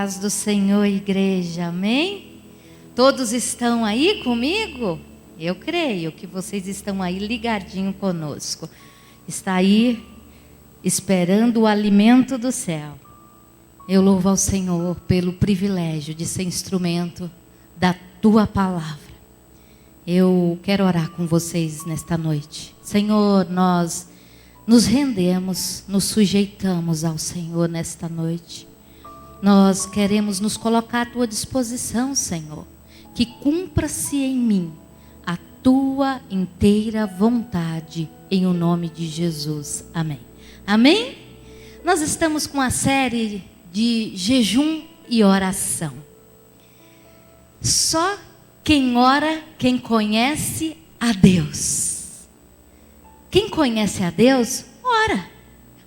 paz do Senhor, igreja, amém? Todos estão aí comigo? Eu creio que vocês estão aí ligadinho conosco. Está aí esperando o alimento do céu. Eu louvo ao Senhor pelo privilégio de ser instrumento da tua palavra. Eu quero orar com vocês nesta noite. Senhor, nós nos rendemos, nos sujeitamos ao Senhor nesta noite. Nós queremos nos colocar à tua disposição, Senhor. Que cumpra-se em mim a tua inteira vontade, em o nome de Jesus. Amém. Amém? Nós estamos com a série de jejum e oração. Só quem ora, quem conhece a Deus. Quem conhece a Deus, ora.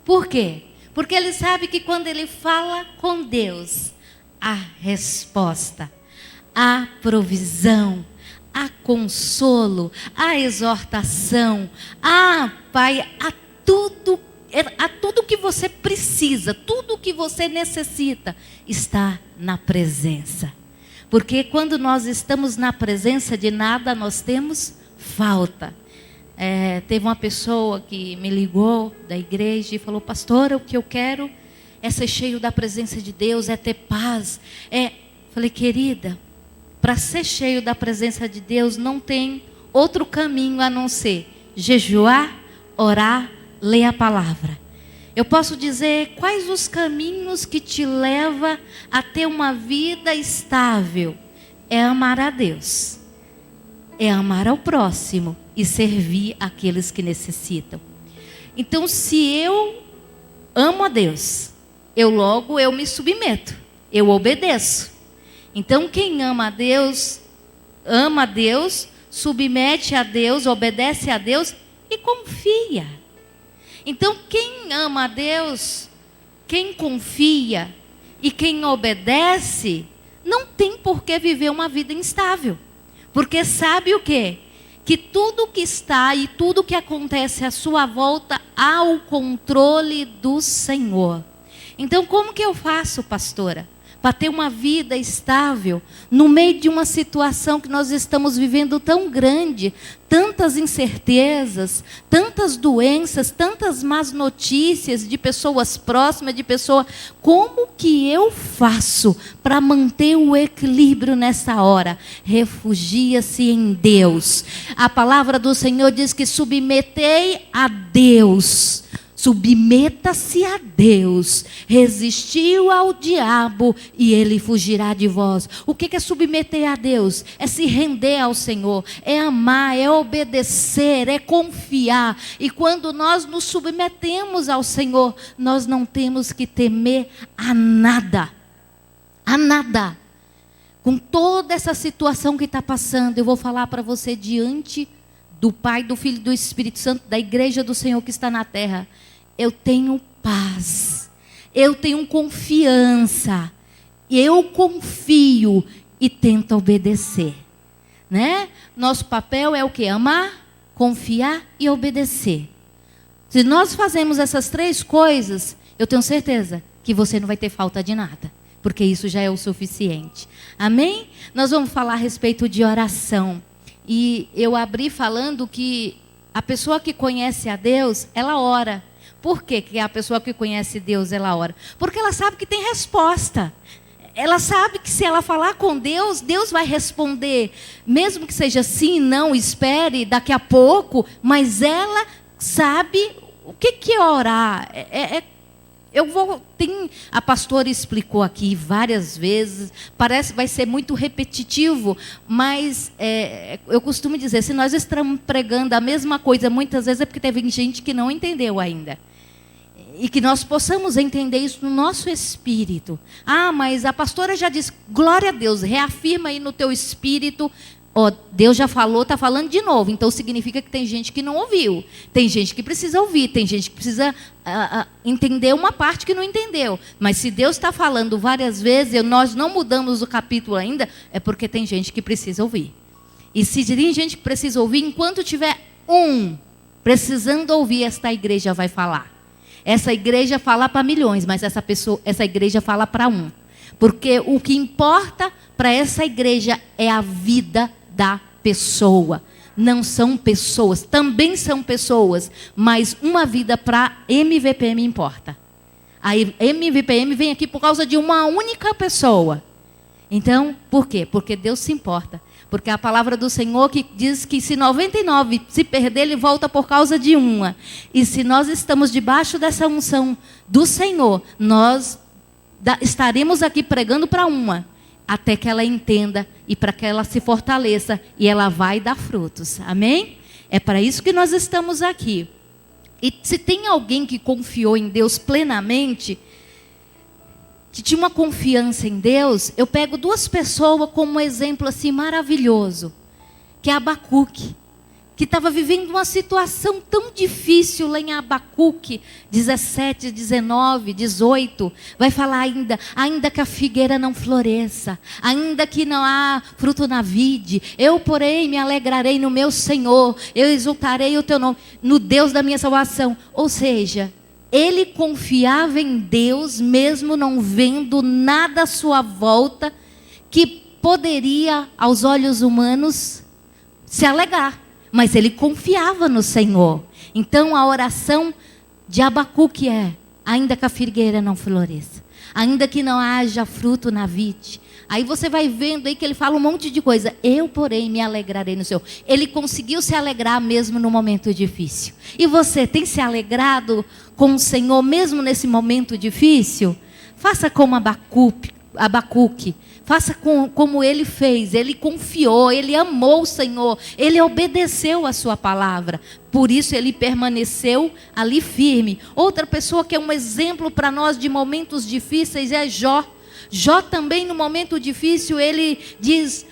Por quê? Porque ele sabe que quando ele fala com Deus, há resposta, há provisão, há consolo, há exortação, Pai, há tudo que você precisa, tudo que você necessita, está na presença. Porque quando nós estamos na presença de nada, nós temos falta. Teve uma pessoa que me ligou da igreja e falou: pastora, o que eu quero é ser cheio da presença de Deus, é ter paz. Falei: querida, para ser cheio da presença de Deus não tem outro caminho a não ser jejuar, orar, ler a palavra. Eu posso dizer quais os caminhos que te levam a ter uma vida estável. É amar a Deus, é amar ao próximo e servir aqueles que necessitam. Então, se eu amo a Deus, eu me submeto, eu obedeço. Então, quem ama a Deus, submete a Deus, obedece a Deus e confia. Então, quem ama a Deus, quem confia e quem obedece, não tem por que viver uma vida instável. Porque sabe o quê? Que tudo que está e tudo que acontece à sua volta há o controle do Senhor. Então, como que eu faço, pastora, para ter uma vida estável no meio de uma situação que nós estamos vivendo tão grande, tantas incertezas, tantas doenças, tantas más notícias de pessoas próximas, como que eu faço para manter o equilíbrio nessa hora? Refugia-se em Deus. A palavra do Senhor diz que submetei a Deus. Submeta-se a Deus, resistiu ao diabo e ele fugirá de vós. O que é submeter a Deus? É se render ao Senhor, é amar, é obedecer, é confiar. E quando nós nos submetemos ao Senhor, nós não temos que temer a nada. A nada. Com toda essa situação que está passando, eu vou falar para você diante do Pai, do Filho e do Espírito Santo, da igreja do Senhor que está na terra. Eu tenho paz, eu tenho confiança, eu confio e tento obedecer, né? Nosso papel é o quê? Amar, confiar e obedecer. Se nós fazemos essas três coisas, eu tenho certeza que você não vai ter falta de nada, porque isso já é o suficiente. Amém? Nós vamos falar a respeito de oração. E eu abri falando que a pessoa que conhece a Deus, ela ora. Por que a pessoa que conhece Deus, ela ora? Porque ela sabe que tem resposta. Ela sabe que se ela falar com Deus, Deus vai responder. Mesmo que seja sim, não, espere, daqui a pouco. Mas ela sabe o que é orar. A pastora explicou aqui várias vezes, vai ser muito repetitivo, mas eu costumo dizer, se nós estamos pregando a mesma coisa muitas vezes, é porque teve gente que não entendeu ainda. E que nós possamos entender isso no nosso espírito. Mas a pastora já disse, glória a Deus, reafirma aí no teu espírito. Deus já falou, está falando de novo. Então significa que tem gente que não ouviu. Tem gente que precisa ouvir. Tem gente que precisa entender uma parte que não entendeu. Mas se Deus está falando várias vezes, nós não mudamos o capítulo ainda, é porque tem gente que precisa ouvir. E se tem gente que precisa ouvir, enquanto tiver precisando ouvir, esta igreja vai falar. Essa igreja fala para milhões, mas essa igreja fala para um. Porque o que importa para essa igreja é a vida da pessoa. Não são pessoas, também são pessoas, mas uma vida para MVPM importa. A MVPM vem aqui por causa de uma única pessoa. Então, por quê? Porque Deus se importa. Porque a palavra do Senhor que diz que se 99 se perder, Ele volta por causa de uma. E se nós estamos debaixo dessa unção do Senhor, nós estaremos aqui pregando para uma, até que ela entenda e para que ela se fortaleça e ela vai dar frutos. Amém? É para isso que nós estamos aqui. E se tem alguém que confiou em Deus plenamente, que tinha uma confiança em Deus, eu pego duas pessoas como um exemplo assim maravilhoso, que é Abacuque, que estava vivendo uma situação tão difícil lá em Abacuque 17, 19, 18, vai falar ainda que a figueira não floresça, ainda que não há fruto na vide, eu porém me alegrarei no meu Senhor, eu exultarei o teu nome, no Deus da minha salvação. Ou seja, ele confiava em Deus, mesmo não vendo nada à sua volta, que poderia, aos olhos humanos, se alegrar. Mas ele confiava no Senhor. Então a oração de Abacuque é: ainda que a figueira não floresça, ainda que não haja fruto na vide. Aí você vai vendo aí que ele fala um monte de coisa. Eu, porém, me alegrarei no Senhor. Ele conseguiu se alegrar mesmo no momento difícil. E você tem se alegrado com o Senhor mesmo nesse momento difícil? Faça como Abacuque. Faça como ele fez. Ele confiou, ele amou o Senhor, ele obedeceu a sua palavra. Por isso ele permaneceu ali firme. Outra pessoa que é um exemplo para nós de momentos difíceis é Jó. Jó também no momento difícil, ele diz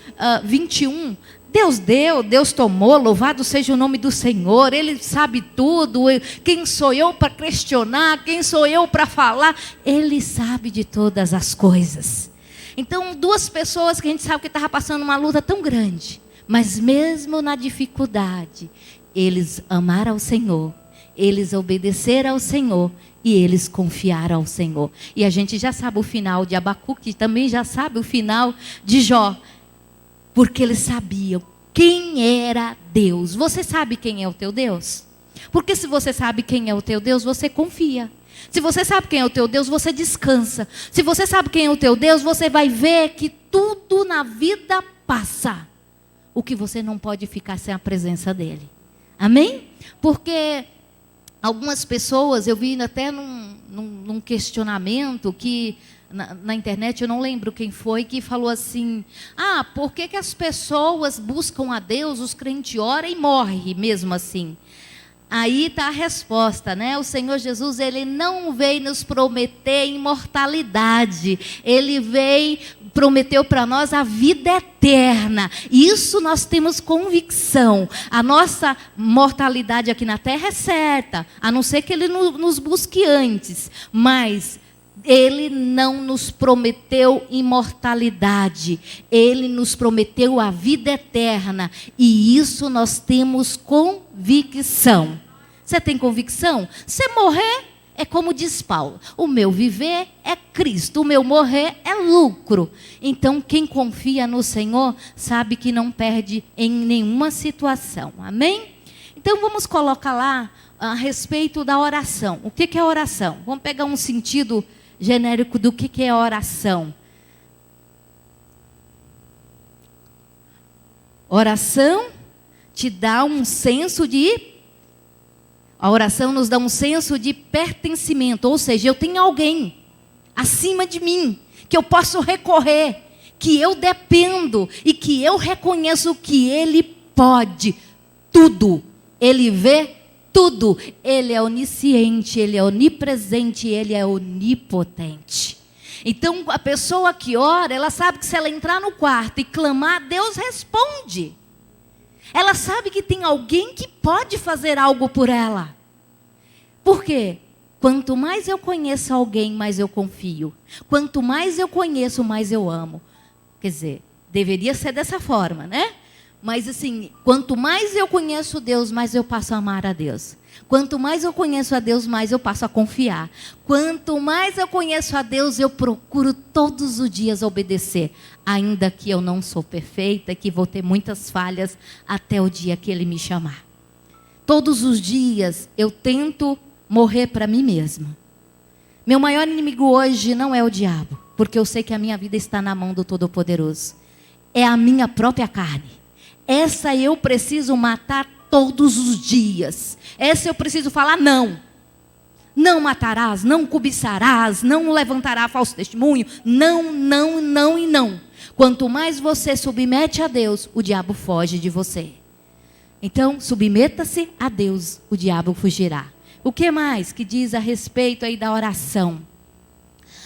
21, Deus deu, Deus tomou, louvado seja o nome do Senhor, Ele sabe tudo, quem sou eu para questionar, quem sou eu para falar? Ele sabe de todas as coisas. Então, duas pessoas que a gente sabe que estavam passando uma luta tão grande, mas mesmo na dificuldade, eles amaram ao Senhor, eles obedeceram ao Senhor e eles confiaram ao Senhor. E a gente já sabe o final de Abacuque, também já sabe o final de Jó, porque eles sabiam quem era Deus. Você sabe quem é o teu Deus? Porque se você sabe quem é o teu Deus, você confia. Se você sabe quem é o teu Deus, você descansa. Se você sabe quem é o teu Deus, você vai ver que tudo na vida passa. O que você não pode ficar sem a presença dele. Amém? Porque algumas pessoas, eu vi até num questionamento que na internet, eu não lembro quem foi, que falou assim: por que as pessoas buscam a Deus, os crentes oram e morrem mesmo assim? Aí está a resposta, né? O Senhor Jesus, Ele não veio nos prometer imortalidade. Ele prometeu para nós a vida eterna. Isso nós temos convicção. A nossa mortalidade aqui na terra é certa, a não ser que Ele nos busque antes. Mas Ele não nos prometeu imortalidade. Ele nos prometeu a vida eterna. E isso nós temos convicção. Você tem convicção? Você morrer é como diz Paulo: o meu viver é Cristo, o meu morrer é lucro. Então quem confia no Senhor sabe que não perde em nenhuma situação. Amém? Então vamos colocar lá a respeito da oração. O que é oração? Vamos pegar um sentido genérico do que é oração. Oração te dá um senso de... A oração nos dá um senso de pertencimento. Ou seja, eu tenho alguém acima de mim, que eu posso recorrer, que eu dependo e que eu reconheço que Ele pode tudo. Ele vê tudo. Ele é onisciente, Ele é onipresente, Ele é onipotente. Então, a pessoa que ora, ela sabe que se ela entrar no quarto e clamar, Deus responde. Ela sabe que tem alguém que pode fazer algo por ela. Por quê? Quanto mais eu conheço alguém, mais eu confio. Quanto mais eu conheço, mais eu amo. Quer dizer, deveria ser dessa forma, né? Mas assim, quanto mais eu conheço Deus, mais eu passo a amar a Deus. Quanto mais eu conheço a Deus, mais eu passo a confiar. Quanto mais eu conheço a Deus, eu procuro todos os dias obedecer. Ainda que eu não sou perfeita, que vou ter muitas falhas até o dia que Ele me chamar. Todos os dias eu tento morrer para mim mesma. Meu maior inimigo hoje não é o diabo, porque eu sei que a minha vida está na mão do Todo-Poderoso. É a minha própria carne. Essa eu preciso matar todos os dias. Essa eu preciso falar não. Não matarás, não cobiçarás, não levantará falso testemunho. Não, não, não e não. Quanto mais você submete a Deus, o diabo foge de você. Então, submeta-se a Deus, o diabo fugirá. O que mais que diz a respeito aí da oração?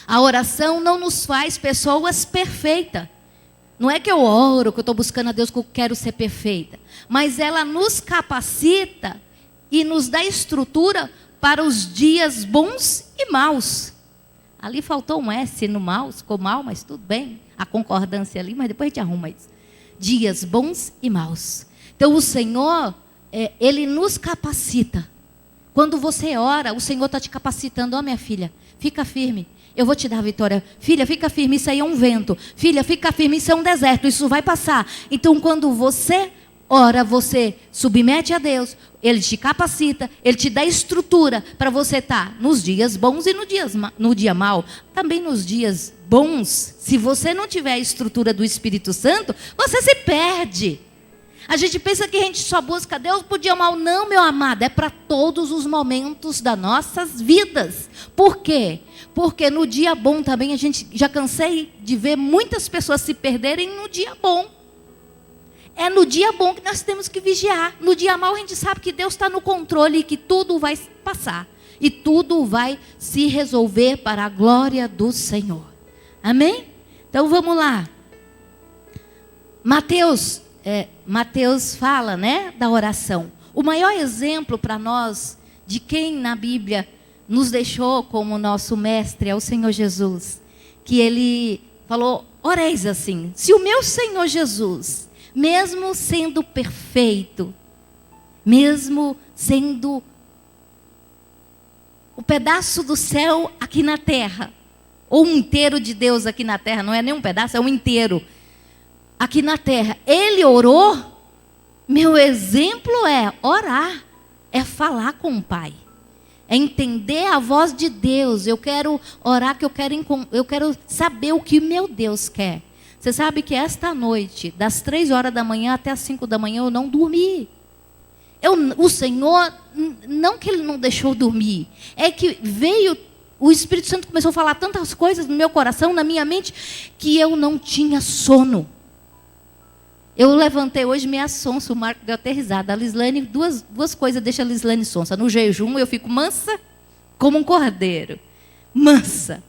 A oração não nos faz pessoas perfeitas. Não é que eu oro, que eu estou buscando a Deus, que eu quero ser perfeita. Mas ela nos capacita e nos dá estrutura para os dias bons e maus. Ali faltou um S no mal, ficou mal, mas tudo bem. A concordância ali, mas depois a gente arruma isso. Dias bons e maus. Então o Senhor, Ele nos capacita. Quando você ora, o Senhor está te capacitando. Ó, minha filha, fica firme. Eu vou te dar a vitória. Filha, fica firme, isso aí é um vento. Filha, fica firme, isso é um deserto, isso vai passar. Então, quando você ora, você submete a Deus, Ele te capacita, Ele te dá estrutura para você estar nos dias bons e no dia mau. Também nos dias bons, se você não tiver a estrutura do Espírito Santo, você se perde. A gente pensa que a gente só busca Deus por dia mal. Não, meu amado, é para todos os momentos das nossas vidas. Por quê? Porque no dia bom também, a gente já cansei de ver muitas pessoas se perderem no dia bom. É no dia bom que nós temos que vigiar. No dia mau a gente sabe que Deus está no controle e que tudo vai passar. E tudo vai se resolver para a glória do Senhor. Amém? Então vamos lá. Mateus fala, né, da oração. O maior exemplo para nós de quem na Bíblia nos deixou como nosso mestre é o Senhor Jesus. Que Ele falou, oreis assim, se o meu Senhor Jesus, mesmo sendo perfeito, mesmo sendo o pedaço do céu aqui na terra, ou um inteiro de Deus aqui na terra, não é nem um pedaço, é um inteiro. Aqui na terra, Ele orou. Meu exemplo é orar, é falar com o Pai, é entender a voz de Deus. Eu quero orar, que eu quero saber o que meu Deus quer. Você sabe que esta noite, das 3 horas da manhã até as 5 da manhã, eu não dormi. O Senhor, não que Ele não deixou dormir, é que veio, o Espírito Santo começou a falar tantas coisas no meu coração, na minha mente, que eu não tinha sono. Eu levantei hoje meia sonsa, o Marco deu até risada. A Lislane, duas coisas deixam a Lislane sonsa. No jejum eu fico mansa como um cordeiro. Mansa.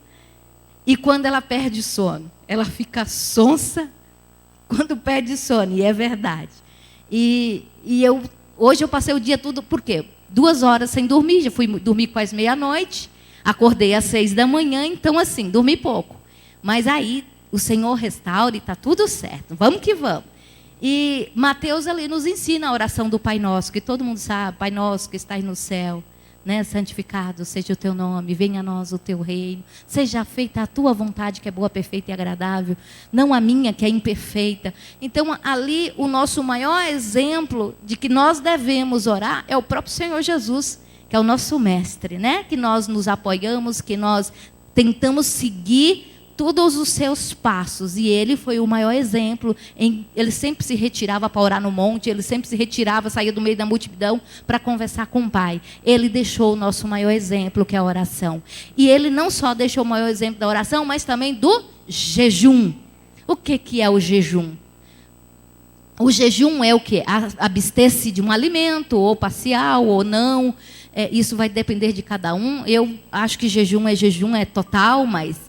E quando ela perde sono, ela fica sonsa quando perde sono. E é verdade. Hoje eu passei o dia todo, por quê? 2 horas sem dormir, já fui dormir quase meia-noite. Acordei às 6 da manhã, então assim, dormi pouco. Mas aí o Senhor restaura e está tudo certo. Vamos que vamos. E Mateus ali nos ensina a oração do Pai Nosso, que todo mundo sabe, Pai Nosso que estás no céu, né? Santificado seja o teu nome, venha a nós o teu reino, seja feita a tua vontade que é boa, perfeita e agradável, não a minha que é imperfeita. Então ali o nosso maior exemplo de que nós devemos orar é o próprio Senhor Jesus, que é o nosso mestre, né? Que nós nos apoiamos, que nós tentamos seguir todos os seus passos, e Ele foi o maior exemplo. Ele sempre se retirava para orar no monte, Ele sempre se retirava, saía do meio da multidão para conversar com o Pai. Ele deixou o nosso maior exemplo, que é a oração. E Ele não só deixou o maior exemplo da oração, mas também do jejum. O que é o jejum? O jejum é o quê? Abster-se de um alimento, ou parcial, ou não. Isso vai depender de cada um. Eu acho que jejum é total, mas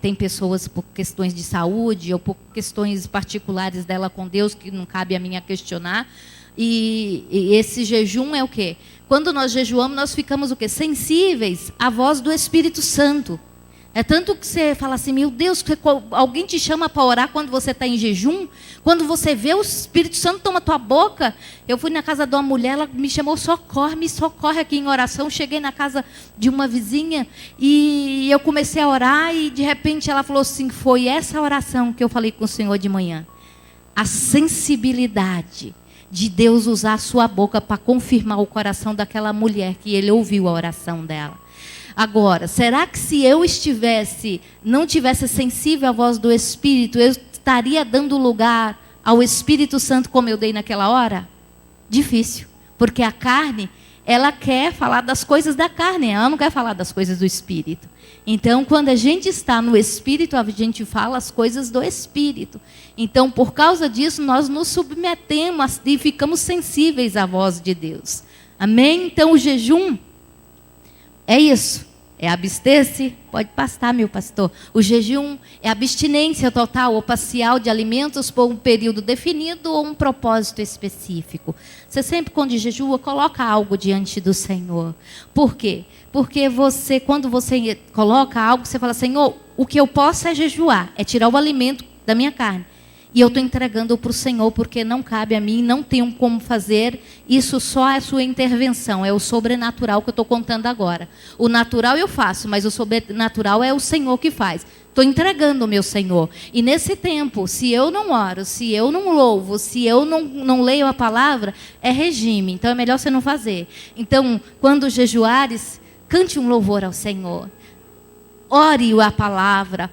tem pessoas por questões de saúde ou por questões particulares dela com Deus que não cabe a mim a questionar. E esse jejum é o quê? Quando nós jejuamos, nós ficamos o quê? Sensíveis à voz do Espírito Santo. É tanto que você fala assim, meu Deus, alguém te chama para orar quando você está em jejum, quando você vê o Espírito Santo toma tua boca. Eu fui na casa de uma mulher, ela me chamou, me socorre aqui em oração. Cheguei na casa de uma vizinha e eu comecei a orar e de repente ela falou assim, foi essa oração que eu falei com o Senhor de manhã. A sensibilidade de Deus usar a sua boca para confirmar o coração daquela mulher, que ele ouviu a oração dela. Agora, será que se eu não tivesse sensível à voz do Espírito, eu estaria dando lugar ao Espírito Santo como eu dei naquela hora? Difícil, porque a carne, ela quer falar das coisas da carne, ela não quer falar das coisas do Espírito. Então, quando a gente está no Espírito, a gente fala as coisas do Espírito. Então, por causa disso, nós nos submetemos e ficamos sensíveis à voz de Deus. Amém? Então, o jejum é isso, é abster-se, pode pastar, meu pastor. O jejum é abstinência total ou parcial de alimentos por um período definido ou um propósito específico. Você sempre, quando jejua, coloca algo diante do Senhor. Por quê? Porque quando você coloca algo, você fala, Senhor, o que eu posso é jejuar, é tirar o alimento da minha carne. E eu estou entregando para o Senhor, porque não cabe a mim, não tenho como fazer. Isso só é a sua intervenção, é o sobrenatural que eu estou contando agora. O natural eu faço, mas o sobrenatural é o Senhor que faz. Estou entregando o meu Senhor. E nesse tempo, se eu não oro, se eu não louvo, se eu não leio a palavra, é regime. Então é melhor você não fazer. Então, quando jejuares, cante um louvor ao Senhor. Ore a palavra.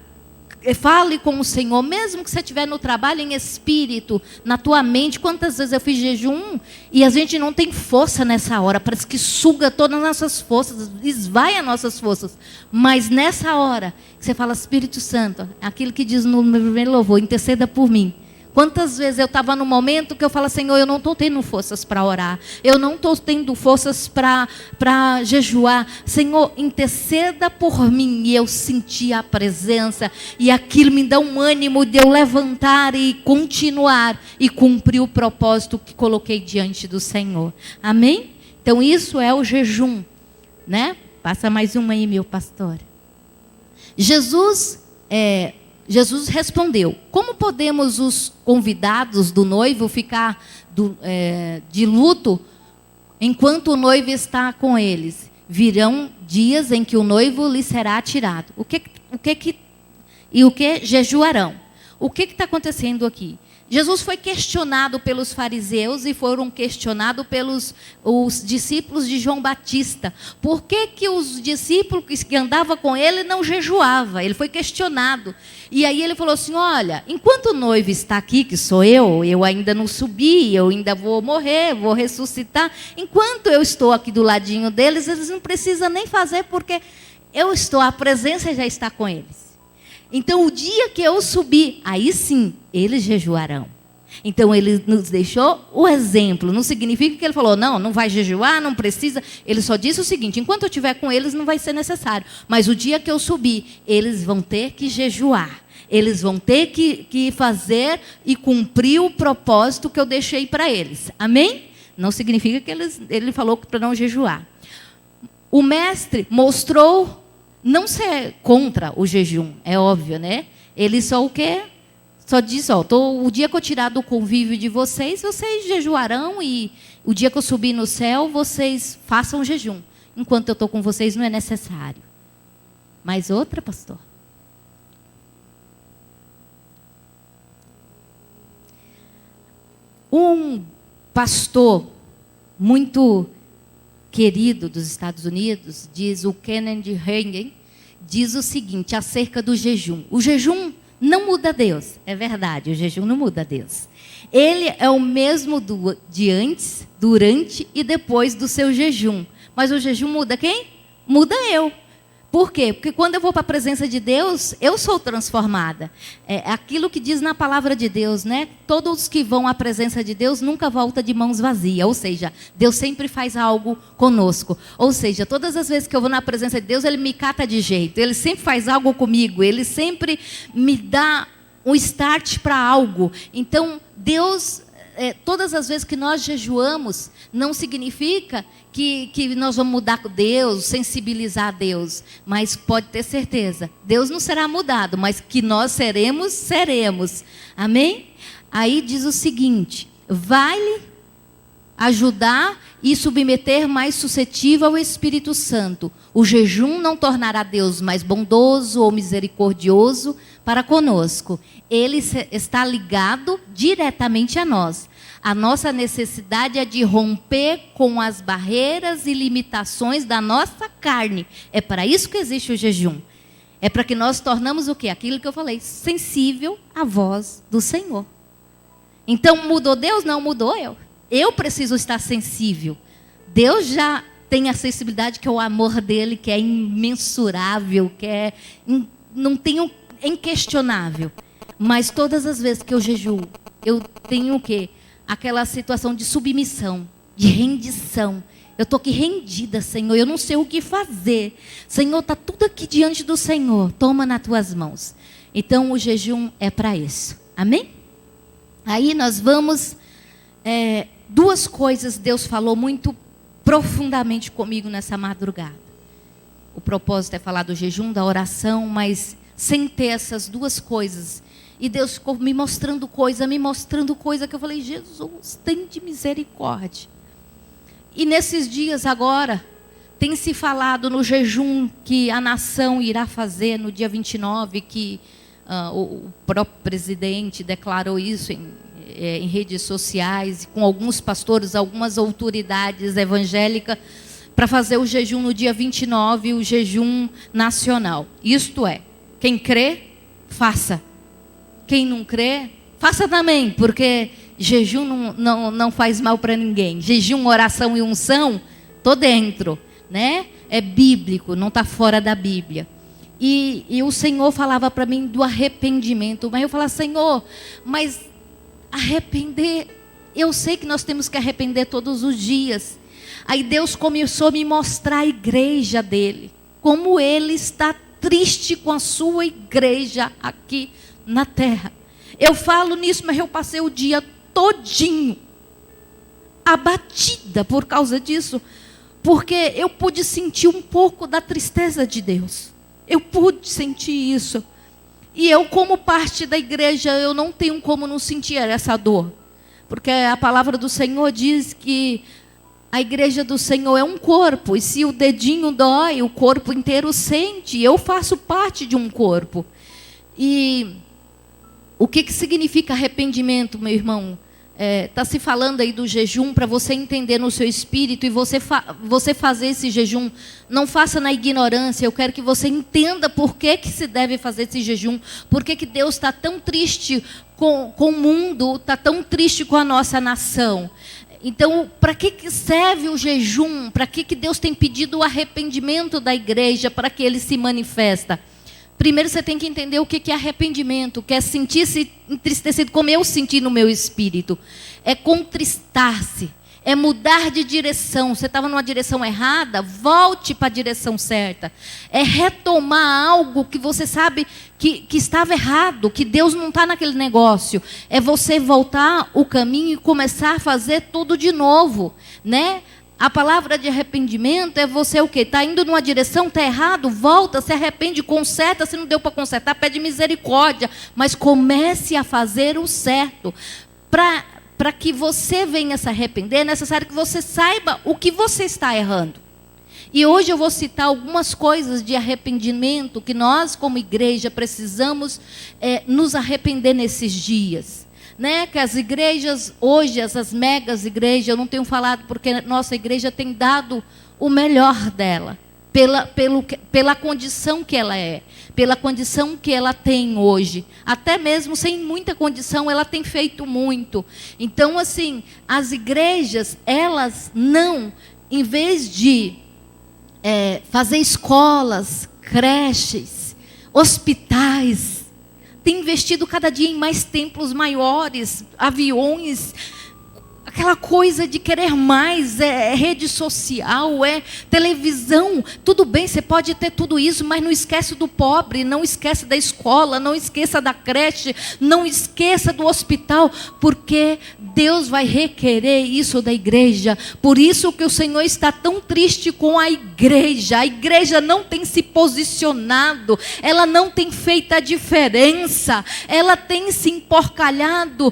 Fale com o Senhor, mesmo que você estiver no trabalho em espírito, na tua mente. Quantas vezes eu fiz jejum e a gente não tem força nessa hora, parece que suga todas as nossas forças, esvai as nossas forças. Mas nessa hora, você fala, Espírito Santo, aquilo que diz no meu primeiro louvor, interceda por mim. Quantas vezes eu estava no momento que eu falo, Senhor, eu não estou tendo forças para orar. Eu não estou tendo forças para jejuar. Senhor, interceda por mim. E eu senti a presença. E aquilo me dá um ânimo de eu levantar e continuar. E cumprir o propósito que coloquei diante do Senhor. Amém? Então isso é o jejum. Né? Passa mais uma aí, meu pastor. Jesus respondeu, como podemos os convidados do noivo ficar de luto enquanto o noivo está com eles? Virão dias em que o noivo lhe será tirado. O que jejuarão? O que está acontecendo aqui? Jesus foi questionado pelos fariseus e foram questionados pelos os discípulos de João Batista. Por que os discípulos que andavam com ele não jejuavam? Ele foi questionado. E aí ele falou assim, olha, enquanto o noivo está aqui, que sou eu ainda não subi, eu ainda vou morrer, vou ressuscitar. Enquanto eu estou aqui do ladinho deles, eles não precisam nem fazer, porque eu estou, a presença já está com eles. Então, o dia que eu subir, aí sim, eles jejuarão. Então, ele nos deixou o exemplo. Não significa que ele falou, não vai jejuar, não precisa. Ele só disse o seguinte, enquanto eu estiver com eles, não vai ser necessário. Mas o dia que eu subir, eles vão ter que jejuar. Eles vão ter que fazer e cumprir o propósito que eu deixei para eles. Amém? Não significa que ele falou para não jejuar. O mestre mostrou não ser contra o jejum, é óbvio, né? Ele só o quê? Só diz, o dia que eu tirar do convívio de vocês jejuarão, e o dia que eu subir no céu, vocês façam jejum. Enquanto eu estou com vocês, não é necessário. Mais outra, pastor? Um pastor muito querido dos Estados Unidos, diz o Kenneth Hagin, diz o seguinte acerca do jejum. O jejum não muda Deus, é verdade, o jejum não muda Deus. Ele é o mesmo de antes, durante e depois do seu jejum. Mas o jejum muda quem? Muda eu. Por quê? Porque quando eu vou para a presença de Deus, eu sou transformada. É aquilo que diz na palavra de Deus, né? Todos que vão à presença de Deus nunca voltam de mãos vazias. Ou seja, Deus sempre faz algo conosco. Ou seja, todas as vezes que eu vou na presença de Deus, Ele me cata de jeito. Ele sempre faz algo comigo. Ele sempre me dá um start para algo. Então, Deus todas as vezes que nós jejuamos, não significa que nós vamos mudar Deus, sensibilizar Deus. Mas pode ter certeza, Deus não será mudado, mas que nós seremos. Amém? Aí diz o seguinte: vai-lhe ajudar e submeter mais suscetível ao Espírito Santo. O jejum não tornará Deus mais bondoso ou misericordioso para conosco. Ele está ligado diretamente a nós. A nossa necessidade é de romper com as barreiras e limitações da nossa carne. É para isso que existe o jejum. É para que nós tornamos o quê? Aquilo que eu falei, sensível à voz do Senhor. Então, mudou Deus? Não, mudou eu. Eu preciso estar sensível. Deus já tem a sensibilidade, que é o amor dele, que é imensurável, é inquestionável. Mas todas as vezes que eu jejuo, eu tenho o quê? Aquela situação de submissão, de rendição. Eu estou aqui rendida, Senhor, eu não sei o que fazer. Senhor, está tudo aqui diante do Senhor, toma nas tuas mãos. Então o jejum é para isso. Amém? Aí nós vamos... duas coisas Deus falou muito profundamente comigo nessa madrugada. O propósito é falar do jejum, da oração, mas sem ter essas duas coisas. E Deus ficou me mostrando coisa, que eu falei: Jesus, tem de misericórdia. E nesses dias agora, tem se falado no jejum que a nação irá fazer no dia 29, que o próprio presidente declarou isso em redes sociais, com alguns pastores, algumas autoridades evangélicas, para fazer o jejum no dia 29, o jejum nacional. Isto é, quem crê, faça. Quem não crê, faça também, porque jejum não faz mal para ninguém. Jejum, oração e unção, estou dentro, né? É bíblico, não está fora da Bíblia. E o Senhor falava para mim do arrependimento, mas eu falava: Senhor, mas arrepender, eu sei que nós temos que arrepender todos os dias. Aí Deus começou a me mostrar a igreja dele, como ele está triste com a sua igreja aqui na terra. Eu falo nisso, mas eu passei o dia todinho abatida por causa disso, porque eu pude sentir um pouco da tristeza de Deus. Eu pude sentir isso. E eu, como parte da igreja, eu não tenho como não sentir essa dor. Porque a palavra do Senhor diz que a igreja do Senhor é um corpo. E se o dedinho dói, o corpo inteiro sente. Eu faço parte de um corpo. E o que significa arrependimento, meu irmão? Está se falando aí do jejum para você entender no seu espírito e você fazer esse jejum. Não faça na ignorância. Eu quero que você entenda por que se deve fazer esse jejum. Por que Deus está tão triste com o mundo, está tão triste com a nossa nação. Então, para que serve o jejum? Para que Deus tem pedido o arrependimento da igreja para que ele se manifesta? Primeiro você tem que entender o que é arrependimento, que é sentir-se entristecido, como eu senti no meu espírito. É contristar-se, é mudar de direção. Você estava numa direção errada, volte para a direção certa. É retomar algo que você sabe que estava errado, que Deus não está naquele negócio. É você voltar o caminho e começar a fazer tudo de novo, né? A palavra de arrependimento é você o quê? Está indo numa direção, está errado, volta, se arrepende, conserta. Se não deu para consertar, pede misericórdia. Mas comece a fazer o certo. Para que você venha se arrepender, é necessário que você saiba o que você está errando. E hoje eu vou citar algumas coisas de arrependimento que nós, como igreja, precisamos nos arrepender nesses dias. Né, que as igrejas hoje, essas megas igrejas, eu não tenho falado porque nossa igreja tem dado o melhor dela, pela condição que ela é, pela condição que ela tem hoje. Até mesmo sem muita condição, ela tem feito muito. Então, assim, as igrejas, elas não, em vez de fazer escolas, creches, hospitais, tem investido cada dia em mais templos maiores, aviões, aquela coisa de querer mais, é rede social, é televisão. Tudo bem, você pode ter tudo isso, mas não esquece do pobre, não esquece da escola, não esqueça da creche, não esqueça do hospital, porque Deus vai requerer isso da igreja. Por isso que o Senhor está tão triste com a igreja. A igreja não tem se posicionado, ela não tem feito a diferença, ela tem se emporcalhado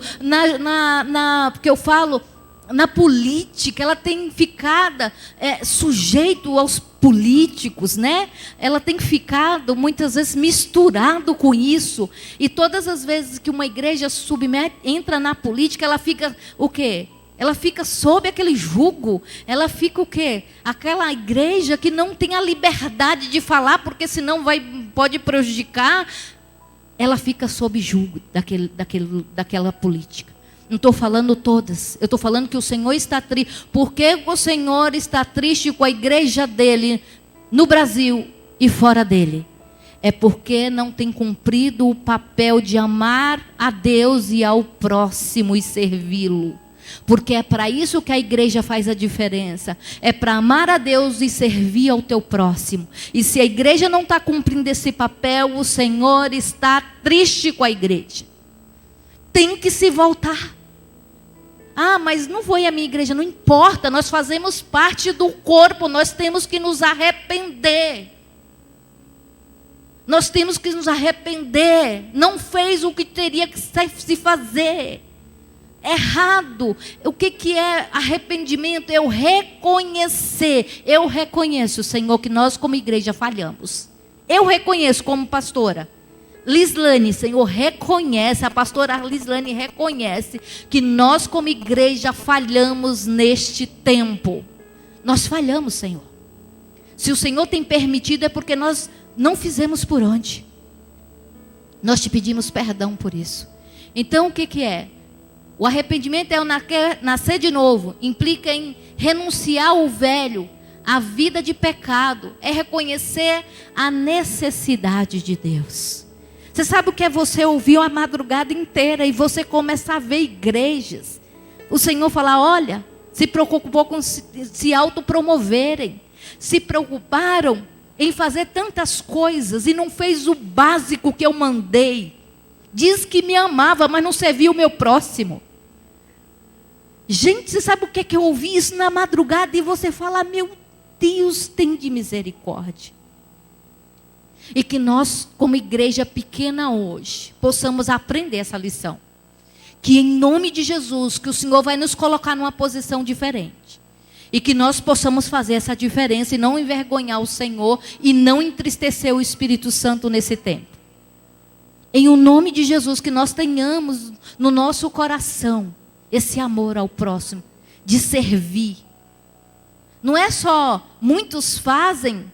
porque eu falo, na política, ela tem ficado sujeito aos políticos, né? Ela tem ficado muitas vezes misturado com isso. E todas as vezes que uma igreja entra na política, ela fica o quê? Ela fica sob aquele jugo. Ela fica o quê? Aquela igreja que não tem a liberdade de falar, porque senão pode prejudicar. Ela fica sob jugo daquela política. Não estou falando todas. Eu estou falando que o Senhor está triste. Por que o Senhor está triste com a igreja dele no Brasil e fora dele? É porque não tem cumprido o papel de amar a Deus e ao próximo e servi-lo. Porque é para isso que a igreja faz a diferença. É para amar a Deus e servir ao teu próximo. E se a igreja não está cumprindo esse papel, o Senhor está triste com a igreja. Tem que se voltar. Ah, mas não foi a minha igreja. Não importa, nós fazemos parte do corpo. Nós temos que nos arrepender. Nós temos que nos arrepender. Não fez o que teria que se fazer. Errado. O que é arrependimento? Eu reconhecer. Eu reconheço, Senhor, que nós como igreja falhamos. Eu reconheço como pastora. Lislane, Senhor, reconhece, a pastora Lislane reconhece que nós como igreja falhamos neste tempo. Nós falhamos, Senhor. Se o Senhor tem permitido é porque nós não fizemos por onde. Nós te pedimos perdão por isso. Então o que é? O arrependimento é o nascer de novo. Implica em renunciar ao velho, à vida de pecado. É reconhecer a necessidade de Deus. Você sabe o que é você ouvir a madrugada inteira e você começar a ver igrejas? O Senhor fala, olha, se preocupou com se autopromoverem. Se preocuparam em fazer tantas coisas e não fez o básico que eu mandei. Diz que me amava, mas não serviu o meu próximo. Gente, você sabe o que é que eu ouvi isso na madrugada e você fala, meu Deus, tem de misericórdia. E que nós, como igreja pequena hoje, possamos aprender essa lição. Que em nome de Jesus, que o Senhor vai nos colocar numa posição diferente. E que nós possamos fazer essa diferença e não envergonhar o Senhor e não entristecer o Espírito Santo nesse tempo. Em o nome de Jesus, que nós tenhamos no nosso coração esse amor ao próximo, de servir. Não é só, muitos fazem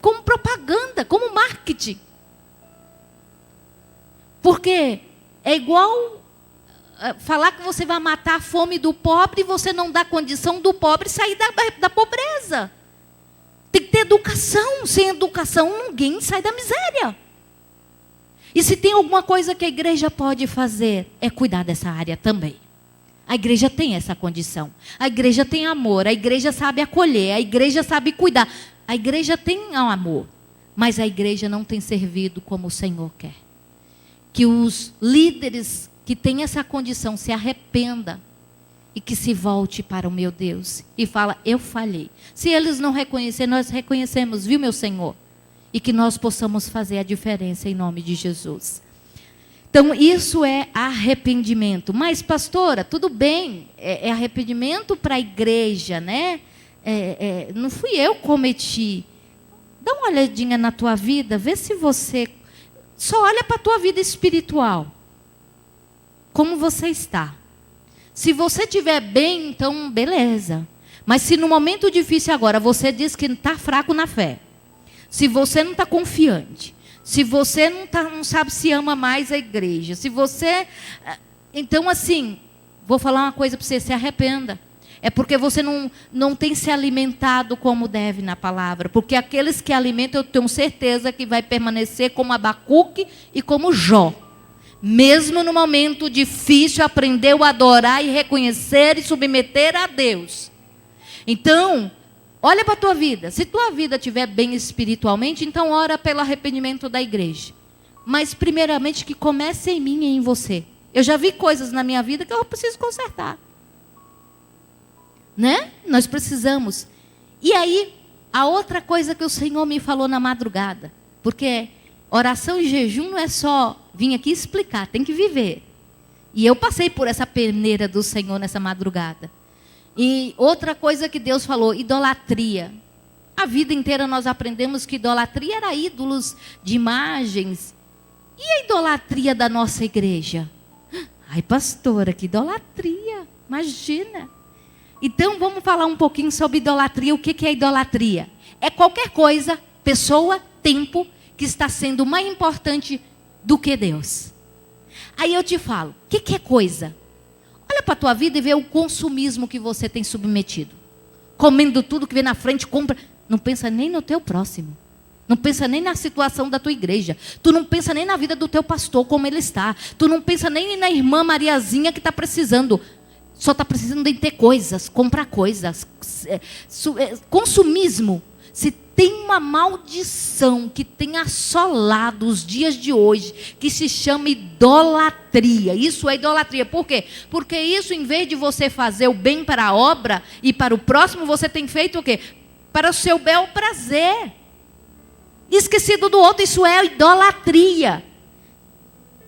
como propaganda, como marketing. Porque é igual falar que você vai matar a fome do pobre e você não dá condição do pobre sair da pobreza. Tem que ter educação. Sem educação, ninguém sai da miséria. E se tem alguma coisa que a igreja pode fazer, é cuidar dessa área também. A igreja tem essa condição. A igreja tem amor, a igreja sabe acolher, a igreja sabe cuidar. A igreja tem amor, mas a igreja não tem servido como o Senhor quer. Que os líderes que têm essa condição se arrependam e que se volte para o meu Deus e fala, eu falhei. Se eles não reconhecerem, nós reconhecemos, viu, meu Senhor? E que nós possamos fazer a diferença em nome de Jesus. Então, isso é arrependimento. Mas, pastora, tudo bem, é arrependimento para a igreja, né? Não fui eu que cometi. Dá uma olhadinha na tua vida, vê se você... Só olha para a tua vida espiritual. Como você está. Se você estiver bem, então beleza. Mas se no momento difícil agora você diz que está fraco na fé, se você não está confiante, se você não sabe se ama mais a igreja, se você... Então, assim, vou falar uma coisa para você, se arrependa. É porque você não tem se alimentado como deve na palavra. Porque aqueles que alimentam, eu tenho certeza que vai permanecer como Abacuque e como Jó. mesmo no momento difícil, aprendeu a adorar e reconhecer e submeter a Deus. Então, olha para a tua vida. Se tua vida estiver bem espiritualmente, então ora pelo arrependimento da igreja. Mas primeiramente que comece em mim e em você. Eu já vi coisas na minha vida que eu preciso consertar. Né? Nós precisamos. E aí, a outra coisa que o Senhor me falou na madrugada. Porque oração e jejum não é só vir aqui explicar, tem que viver. E eu passei por essa peneira do Senhor nessa madrugada. E outra coisa que Deus falou, idolatria. A vida inteira nós aprendemos que idolatria era ídolos de imagens. E a idolatria da nossa igreja? Ai, pastora, que idolatria, imagina. Então, vamos falar um pouquinho sobre idolatria. O que é idolatria? É qualquer coisa, pessoa, tempo, que está sendo mais importante do que Deus. Aí eu te falo, o que é coisa? Olha para a tua vida e vê o consumismo que você tem submetido. Comendo tudo que vem na frente, compra. Não pensa nem no teu próximo. Não pensa nem na situação da tua igreja. Tu não pensa nem na vida do teu pastor, como ele está. Tu não pensa nem na irmã Mariazinha que está precisando. Só está precisando de ter coisas, comprar coisas. Consumismo. Se tem uma maldição que tem assolado os dias de hoje, que se chama idolatria. Isso é idolatria. Por quê? Porque isso, em vez de você fazer o bem para a obra e para o próximo, você tem feito o quê? Para o seu bel prazer. Esquecido do outro, isso é idolatria.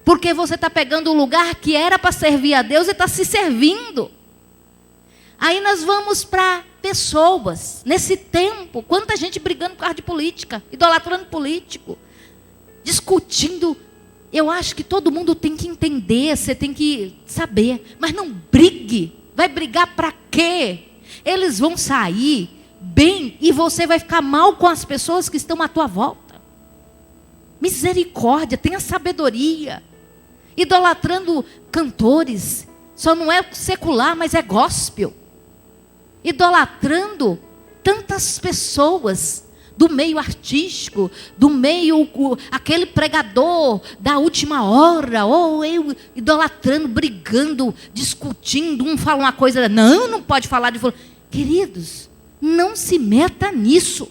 Porque você está pegando o lugar que era para servir a Deus e está se servindo. Aí nós vamos para pessoas. Nesse tempo, quanta gente brigando por causa de política, idolatrando político, discutindo. Eu acho que todo mundo tem que entender, você tem que saber. Mas não brigue. Vai brigar para quê? Eles vão sair bem e você vai ficar mal com as pessoas que estão à tua volta. Misericórdia, tenha sabedoria. Idolatrando cantores, só não é secular, mas é gospel. Idolatrando tantas pessoas do meio artístico, do meio, aquele pregador da última hora, ou eu idolatrando, brigando, discutindo, um fala uma coisa, não pode falar de fulano. Queridos, não se meta nisso.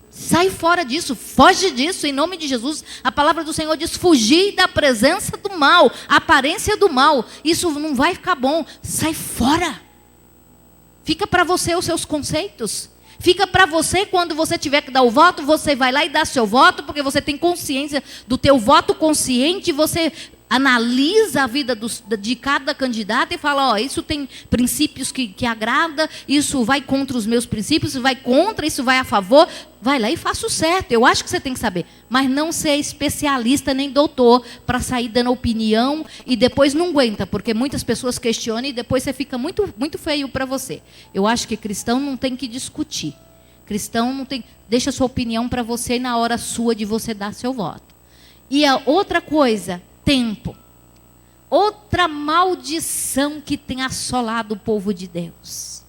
Sai fora disso, foge disso, em nome de Jesus. A palavra do Senhor diz, fugir da presença do mal, a aparência do mal. Isso não vai ficar bom, sai fora. Fica para você os seus conceitos. Fica para você, quando você tiver que dar o voto, você vai lá e dá seu voto, porque você tem consciência do teu voto consciente, você analisa a vida de cada candidato e fala, ó, isso tem princípios que agrada, isso vai contra os meus princípios, isso vai contra, isso vai a favor. Vai lá e faça o certo. Eu acho que você tem que saber. Mas não ser especialista nem doutor para sair dando opinião e depois não aguenta, porque muitas pessoas questionam e depois você fica muito, muito feio para você. Eu acho que cristão não tem que discutir. Cristão não tem... Deixa a sua opinião para você na hora sua de você dar seu voto. E a outra coisa... tempo. Outra maldição que tem assolado o povo de Deus.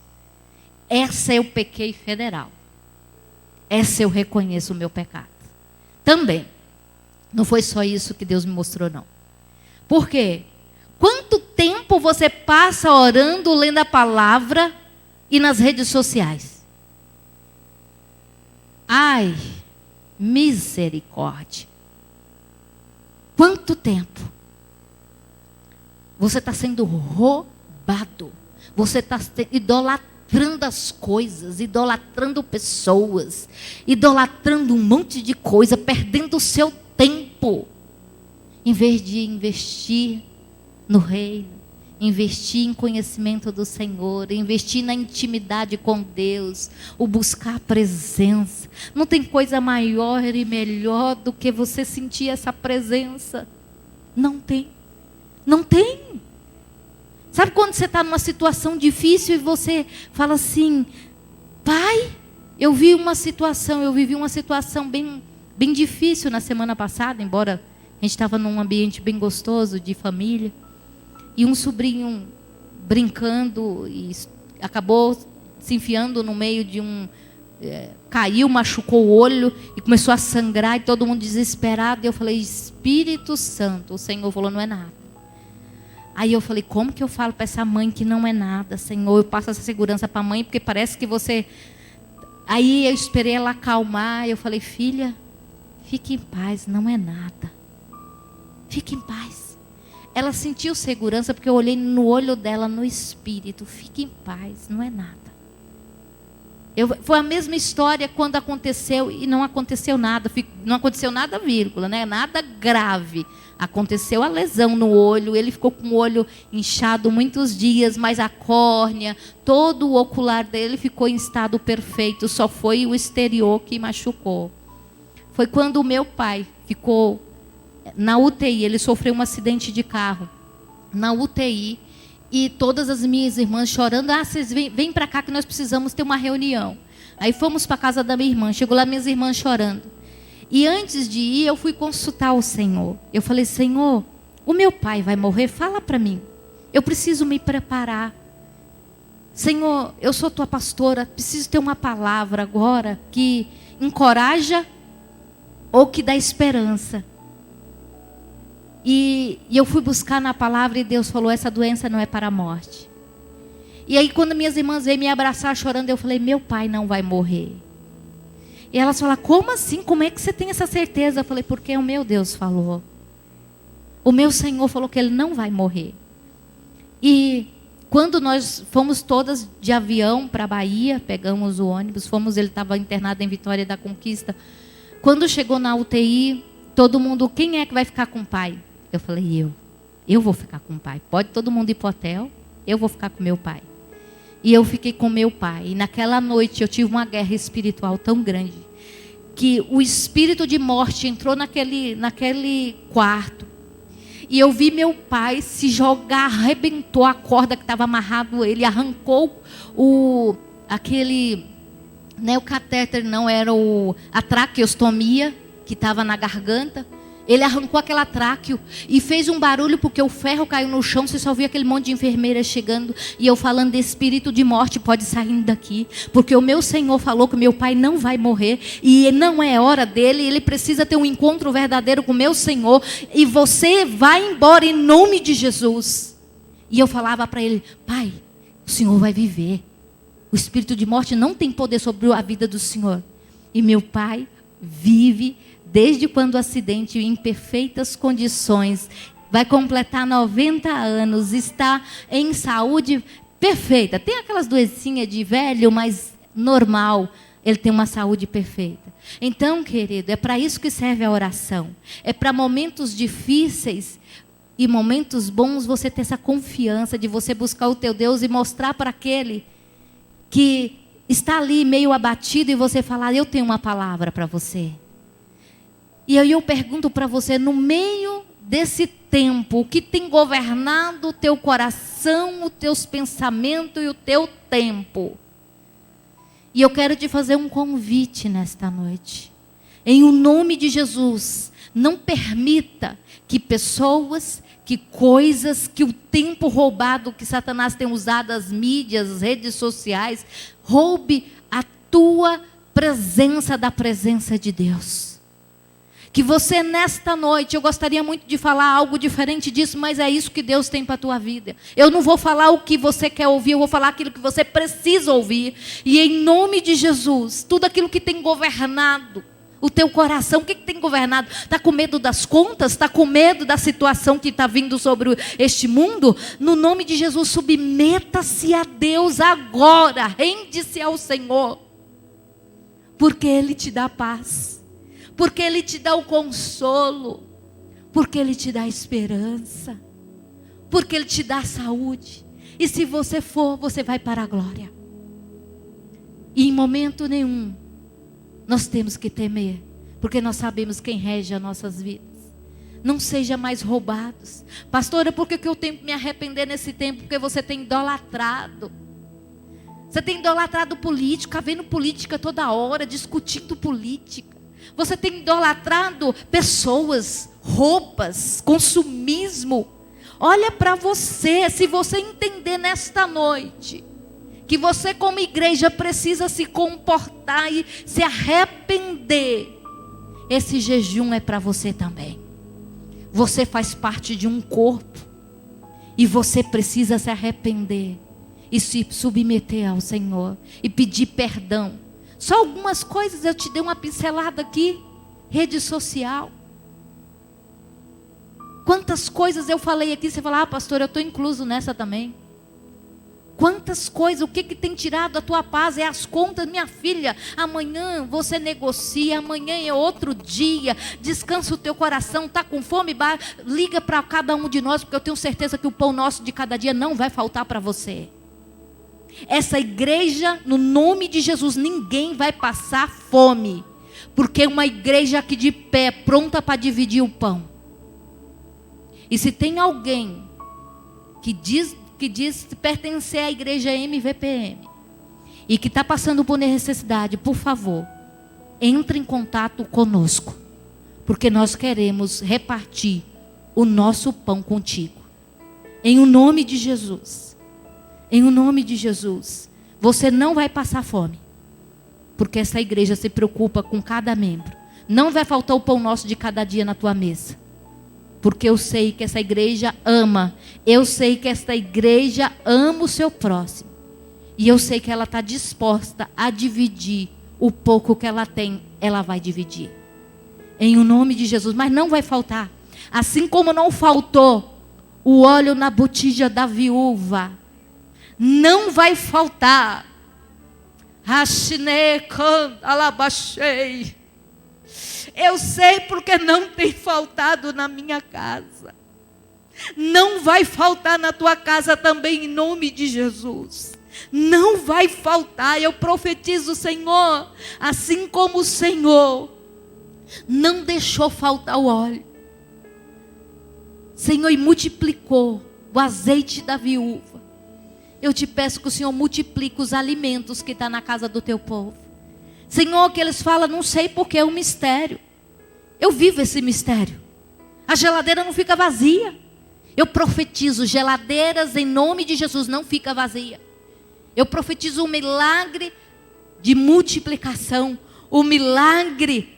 Essa eu pequei federal. Essa eu reconheço o meu pecado. Também. Não foi só isso que Deus me mostrou, não. Por quê? Quanto tempo você passa orando, lendo a palavra e nas redes sociais? Ai, misericórdia. Quanto tempo? Você está sendo roubado. Você está idolatrando as coisas, idolatrando pessoas, idolatrando um monte de coisa, perdendo o seu tempo. Em vez de investir no reino, investir em conhecimento do Senhor, investir na intimidade com Deus, o buscar a presença. Não tem coisa maior e melhor do que você sentir essa presença. Não tem. Não tem. Sabe quando você está numa situação difícil e você fala assim, pai, eu vivi uma situação bem difícil na semana passada, embora a gente estava num ambiente bem gostoso de família. E um sobrinho brincando e acabou se enfiando no meio de caiu, machucou o olho e começou a sangrar e todo mundo desesperado. E eu falei, Espírito Santo, o Senhor falou, não é nada. Aí eu falei, como que eu falo para essa mãe que não é nada, Senhor? Eu passo essa segurança para a mãe, porque parece que você... Aí eu esperei ela acalmar, eu falei, filha, fique em paz, não é nada. Fique em paz. Ela sentiu segurança, porque eu olhei no olho dela, no espírito, fique em paz, não é nada. Foi a mesma história quando aconteceu e não aconteceu nada. Não aconteceu nada, vírgula, né? Nada grave. Aconteceu a lesão no olho, ele ficou com o olho inchado muitos dias, mas a córnea, todo o ocular dele ficou em estado perfeito, só foi o exterior que machucou. Foi quando o meu pai ficou na UTI, ele sofreu um acidente de carro, na UTI, e todas as minhas irmãs chorando, vocês vêm para cá que nós precisamos ter uma reunião. Aí fomos para a casa da minha irmã, chegou lá minhas irmãs chorando. E antes de ir, eu fui consultar o Senhor. Eu falei, Senhor, o meu pai vai morrer? Fala para mim. Eu preciso me preparar. Senhor, eu sou tua pastora, preciso ter uma palavra agora que encoraja ou que dá esperança. E eu fui buscar na palavra e Deus falou, essa doença não é para a morte. E aí quando minhas irmãs veio me abraçar chorando, eu falei, meu pai não vai morrer. E elas falaram, como assim? Como é que você tem essa certeza? Eu falei, porque o meu Deus falou. O meu Senhor falou que ele não vai morrer. E quando nós fomos todas de avião para a Bahia, pegamos o ônibus, ele estava internado em Vitória da Conquista. Quando chegou na UTI, todo mundo, quem é que vai ficar com o pai? Eu falei, eu vou ficar com o pai. Pode todo mundo ir para o hotel, eu vou ficar com meu pai. E eu fiquei com meu pai. E naquela noite eu tive uma guerra espiritual tão grande, que o espírito de morte entrou naquele quarto. E eu vi meu pai se jogar, arrebentou a corda que estava amarrado, ele arrancou o catéter, não, era a traqueostomia que estava na garganta. Ele arrancou aquela tráqueo e fez um barulho porque o ferro caiu no chão. Você só viu aquele monte de enfermeiras chegando. E eu falando, de espírito de morte pode sair daqui. Porque o meu Senhor falou que meu pai não vai morrer. E não é hora dele. Ele precisa ter um encontro verdadeiro com o meu Senhor. E você vai embora em nome de Jesus. E eu falava para ele, pai, o Senhor vai viver. O espírito de morte não tem poder sobre a vida do Senhor. E meu pai vive desde quando o acidente, em perfeitas condições, vai completar 90 anos, está em saúde perfeita. Tem aquelas doencinhas de velho, mas normal, ele tem uma saúde perfeita. Então, querido, é para isso que serve a oração. É para momentos difíceis e momentos bons você ter essa confiança de você buscar o teu Deus e mostrar para aquele que está ali meio abatido e você falar, eu tenho uma palavra para você. E aí eu pergunto para você, no meio desse tempo, o que tem governado o teu coração, os teus pensamentos e o teu tempo? E eu quero te fazer um convite nesta noite. Em o nome de Jesus, não permita que pessoas, que coisas, que o tempo roubado que Satanás tem usado, as mídias, as redes sociais, roube a tua presença da presença de Deus. Que você nesta noite, eu gostaria muito de falar algo diferente disso, mas é isso que Deus tem para a tua vida. Eu não vou falar o que você quer ouvir, eu vou falar aquilo que você precisa ouvir. E em nome de Jesus, tudo aquilo que tem governado o teu coração, o que tem governado? Está com medo das contas? Está com medo da situação que está vindo sobre este mundo? No nome de Jesus, submeta-se a Deus agora, rende-se ao Senhor, porque Ele te dá paz. Porque Ele te dá o consolo, porque Ele te dá esperança, porque Ele te dá saúde. E se você for, você vai para a glória. E em momento nenhum, nós temos que temer, porque nós sabemos quem rege as nossas vidas. Não seja mais roubados. Pastora, por que eu tenho que me arrepender nesse tempo? Porque você tem idolatrado. Você tem idolatrado político, tá vendo política toda hora, discutindo política. Você tem idolatrado pessoas, roupas, consumismo. Olha para você, se você entender nesta noite que você como igreja precisa se comportar e se arrepender, esse jejum é para você também. Você faz parte de um corpo e você precisa se arrepender e se submeter ao Senhor e pedir perdão. Só algumas coisas eu te dei uma pincelada aqui. Rede social. Quantas coisas eu falei aqui, você fala, pastor, eu estou incluso nessa também. Quantas coisas, o que tem tirado a tua paz? É as contas, minha filha. Amanhã você negocia, amanhã é outro dia. Descansa o teu coração, está com fome? Liga para cada um de nós, porque eu tenho certeza que o pão nosso de cada dia não vai faltar para você. Essa igreja, no nome de Jesus, ninguém vai passar fome. Porque é uma igreja aqui de pé, pronta para dividir o pão. E se tem alguém que diz pertencer à igreja MVPM e que está passando por necessidade, por favor, entre em contato conosco, porque nós queremos repartir o nosso pão contigo, em o nome de Jesus. Em o nome de Jesus, você não vai passar fome, porque essa igreja se preocupa com cada membro. Não vai faltar o pão nosso de cada dia na tua mesa, porque eu sei que essa igreja ama. Eu sei que essa igreja ama o seu próximo. E eu sei que ela está disposta a dividir o pouco que ela tem. Ela vai dividir. Em o nome de Jesus. Mas não vai faltar. Assim como não faltou o óleo na botija da viúva. Não vai faltar. Alabachei. Eu sei porque não tem faltado na minha casa. Não vai faltar na tua casa também, em nome de Jesus. Não vai faltar. Eu profetizo, Senhor, assim como o Senhor não deixou faltar o óleo, Senhor, e multiplicou o azeite da viúva. Eu te peço que o Senhor multiplique os alimentos que estão na casa do teu povo. Senhor, que eles falam, não sei porque é um mistério. Eu vivo esse mistério. A geladeira não fica vazia. Eu profetizo, geladeiras em nome de Jesus não fica vazia. Eu profetizo um milagre de multiplicação. O milagre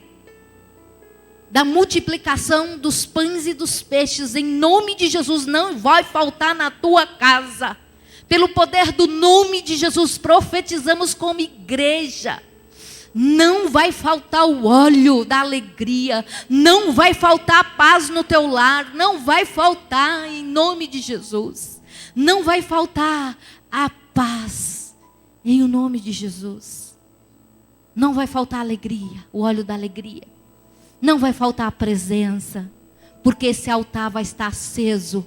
da multiplicação dos pães e dos peixes. Em nome de Jesus não vai faltar na tua casa. Pelo poder do nome de Jesus profetizamos como igreja. Não vai faltar o óleo da alegria. Não vai faltar a paz no teu lar. Não vai faltar em nome de Jesus. Não vai faltar a paz em o nome de Jesus. Não vai faltar a alegria, o óleo da alegria. Não vai faltar a presença, porque esse altar vai estar aceso.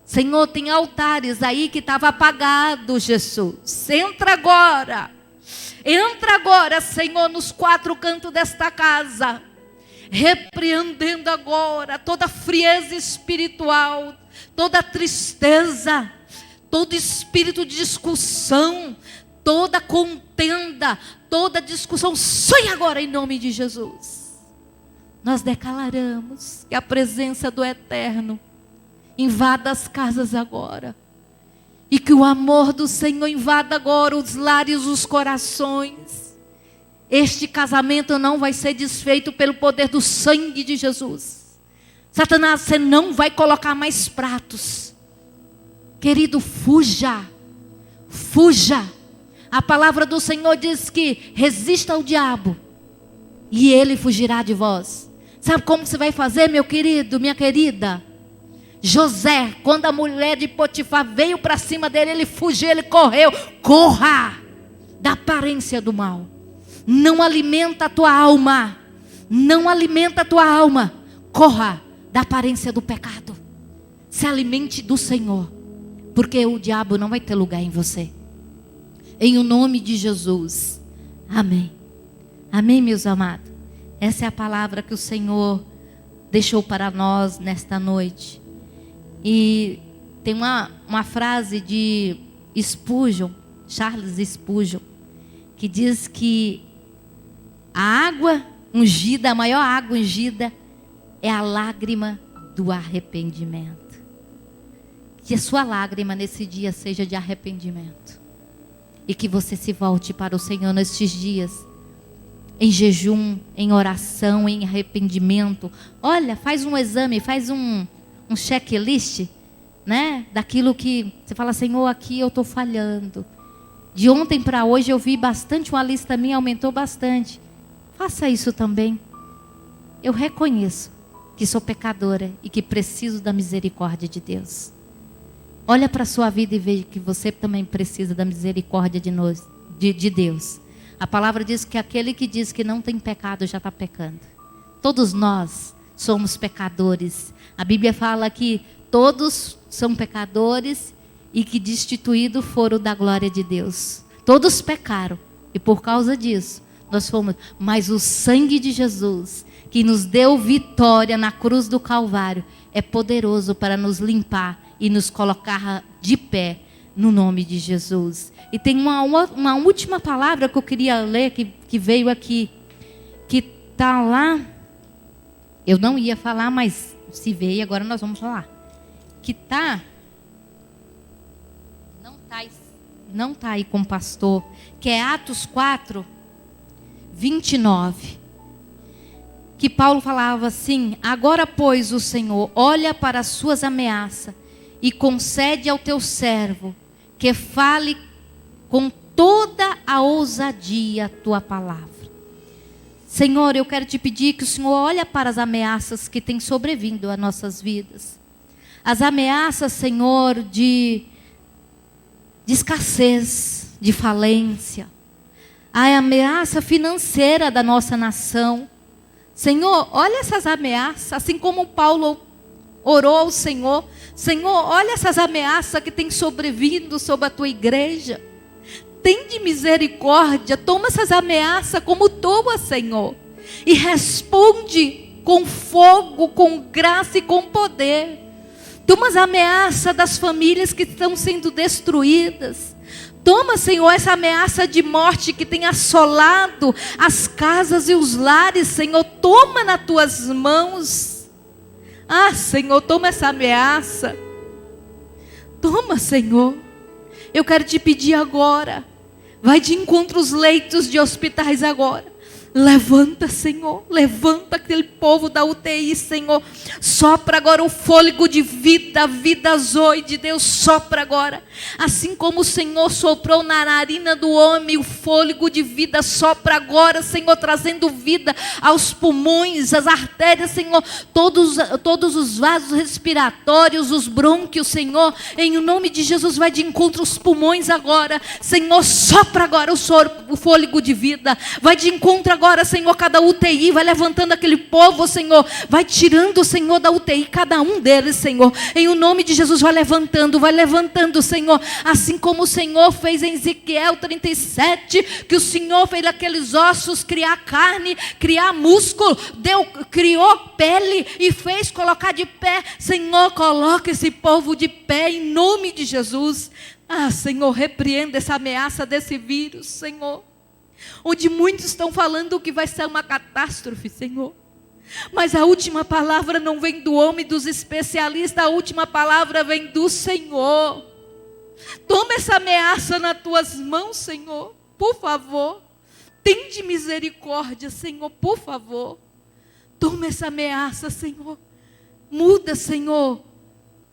Senhor, tem altares aí que estava apagado, Jesus. Entra agora. Entra agora, Senhor, nos quatro cantos desta casa, repreendendo agora toda frieza espiritual, toda tristeza, todo espírito de discussão, toda contenda, toda discussão. Sai agora em nome de Jesus. Nós declaramos que a presença do Eterno invada as casas agora. E que o amor do Senhor invada agora os lares, os corações. Este casamento não vai ser desfeito pelo poder do sangue de Jesus. Satanás, você não vai colocar mais pratos. Querido, fuja. Fuja. A palavra do Senhor diz que resista ao diabo e ele fugirá de vós. Sabe como você vai fazer, meu querido, minha querida? José, quando a mulher de Potifar veio para cima dele, ele fugiu, ele correu. Corra da aparência do mal. Não alimenta a tua alma. Não alimenta a tua alma. Corra da aparência do pecado. Se alimente do Senhor, porque o diabo não vai ter lugar em você. Em o nome de Jesus. Amém. Amém, meus amados. Essa é a palavra que o Senhor deixou para nós nesta noite. E tem uma frase de Spurgeon, Charles Spurgeon, que diz que a água ungida, a maior água ungida, é a lágrima do arrependimento. Que a sua lágrima nesse dia seja de arrependimento. e que você se volte para o Senhor nestes dias, em jejum, em oração, em arrependimento. Olha, faz um exame, faz um checklist, né? Daquilo que você fala: Senhor, aqui eu estou falhando. De ontem para hoje eu vi bastante, uma lista minha aumentou bastante. Faça isso também. Eu reconheço que sou pecadora e que preciso da misericórdia de Deus. Olha para a sua vida e veja que você também precisa da misericórdia de Deus. A palavra diz que aquele que diz que não tem pecado já está pecando. Todos nós somos pecadores. A Bíblia fala que todos são pecadores e que destituídos foram da glória de Deus. Todos pecaram e por causa disso nós fomos. Mas o sangue de Jesus, que nos deu vitória na cruz do Calvário, é poderoso para nos limpar e nos colocar de pé no nome de Jesus. E tem uma última palavra que eu queria ler, que veio aqui, que está lá. Eu não ia falar, mas se veio, agora nós vamos falar. Que está... Não está aí com o pastor. Que é Atos 4, 29. Que Paulo falava assim: agora, pois, o Senhor olha para as suas ameaças e concede ao teu servo que fale com toda a ousadia a tua palavra. Senhor, eu quero te pedir que o Senhor olhe para as ameaças que têm sobrevindo às nossas vidas. As ameaças, Senhor, de escassez, de falência. A ameaça financeira da nossa nação. Senhor, olha essas ameaças, assim como Paulo orou ao Senhor. Senhor, olha essas ameaças que têm sobrevindo sobre a tua igreja. Tem de misericórdia, toma essas ameaças como tua, Senhor, e responde com fogo, com graça e com poder. Toma as ameaças das famílias que estão sendo destruídas. Toma, Senhor, essa ameaça de morte que tem assolado as casas e os lares, Senhor. Toma nas tuas mãos. Ah, Senhor, toma essa ameaça. Toma, Senhor. Eu quero te pedir agora. Vai de encontro aos leitos de hospitais agora. Levanta, Senhor, levanta aquele povo da UTI, Senhor. Sopra agora o fôlego de vida, a vida zoe de Deus, sopra agora. Assim como o Senhor soprou na narina do homem o fôlego de vida, sopra agora, Senhor, trazendo vida aos pulmões, às artérias, Senhor. Todos os vasos respiratórios, os brônquios, Senhor. Em nome de Jesus, vai de encontro aos pulmões agora. Senhor, sopra agora o fôlego de vida. Vai de encontro agora, Senhor, cada UTI, vai levantando aquele povo, Senhor, vai tirando, Senhor, da UTI, cada um deles, Senhor, em o nome de Jesus, vai levantando, Senhor, assim como o Senhor fez em Ezequiel 37, que o Senhor fez aqueles ossos criar carne, criar músculo, criou pele e fez colocar de pé. Senhor, coloca esse povo de pé, em nome de Jesus. Ah, Senhor, repreenda essa ameaça desse vírus, Senhor, onde muitos estão falando que vai ser uma catástrofe, Senhor. Mas a última palavra não vem do homem, dos especialistas, a última palavra vem do Senhor. Toma essa ameaça nas tuas mãos, Senhor, por favor. Tende misericórdia, Senhor, por favor. Toma essa ameaça, Senhor. Muda, Senhor.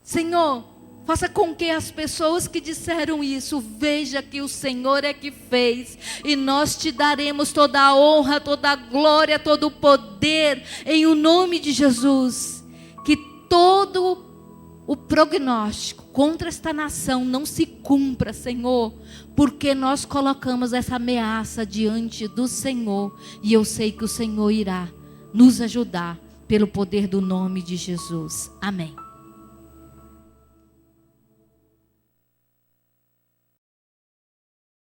Senhor, faça com que as pessoas que disseram isso veja que o Senhor é que fez. E nós te daremos toda a honra, toda a glória, todo o poder. Em o nome de Jesus. Que todo o prognóstico contra esta nação não se cumpra, Senhor. Porque nós colocamos essa ameaça diante do Senhor. E eu sei que o Senhor irá nos ajudar pelo poder do nome de Jesus. Amém.